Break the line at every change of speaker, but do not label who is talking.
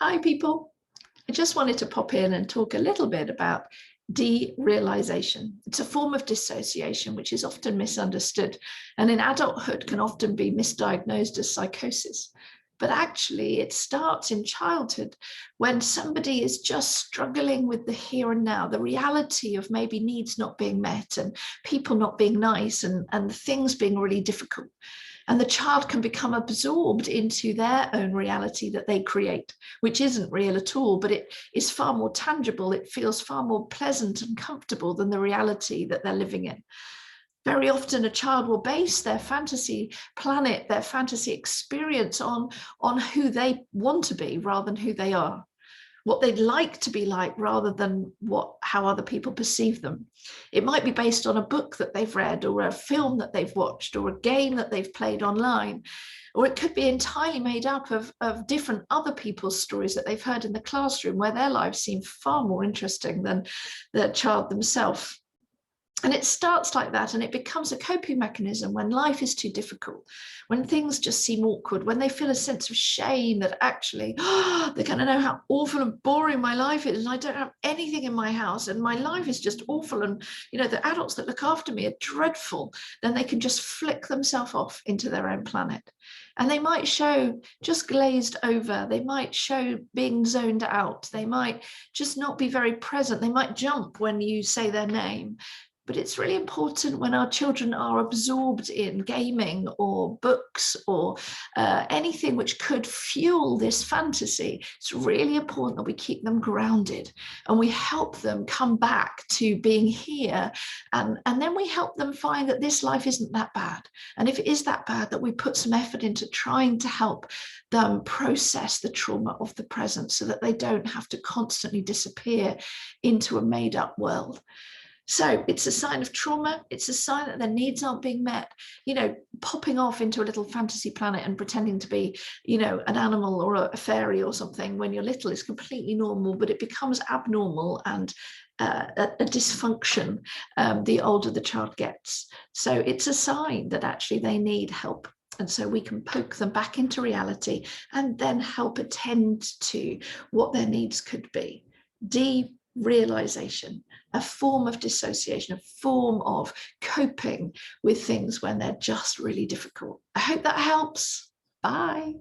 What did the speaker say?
Hi, people. I just wanted to pop in and talk a little bit about derealisation. It's a form of dissociation which is often misunderstood and in adulthood can often be misdiagnosed as psychosis. But actually, it starts in childhood when somebody is just struggling with the here and now, the reality of maybe needs not being met and people not being nice and things being really difficult. And the child can become absorbed into their own reality that they create, which isn't real at all, but it is far more tangible. It feels far more pleasant and comfortable than the reality that they're living in. Very often a child will base their fantasy planet, their fantasy experience on who they want to be rather than who they are, what they'd like to be like rather than how other people perceive them. It might be based on a book that they've read or a film that they've watched or a game that they've played online, or it could be entirely made up of different other people's stories that they've heard in the classroom where their lives seem far more interesting than the child themselves. And it starts like that, and it becomes a coping mechanism when life is too difficult, when things just seem awkward, when they feel a sense of shame that actually, they're going to know how awful and boring my life is, and I don't have anything in my house, and my life is just awful, and the adults that look after me are dreadful. Then they can just flick themselves off into their own planet. And they might show just glazed over. They might show being zoned out. They might just not be very present. They might jump when you say their name. But it's really important when our children are absorbed in gaming or books or anything which could fuel this fantasy. It's really important that we keep them grounded and we help them come back to being here. And then we help them find that this life isn't that bad. And if it is that bad, that we put some effort into trying to help them process the trauma of the present so that they don't have to constantly disappear into a made-up world. So it's a sign of trauma. It's a sign that their needs aren't being met. Popping off into a little fantasy planet and pretending to be, an animal or a fairy or something when you're little is completely normal, but it becomes abnormal and a dysfunction the older the child gets. So it's a sign that actually they need help. And so we can poke them back into reality and then help attend to what their needs could be. Derealisation, a form of dissociation, a form of coping with things when they're just really difficult. I hope that helps. Bye.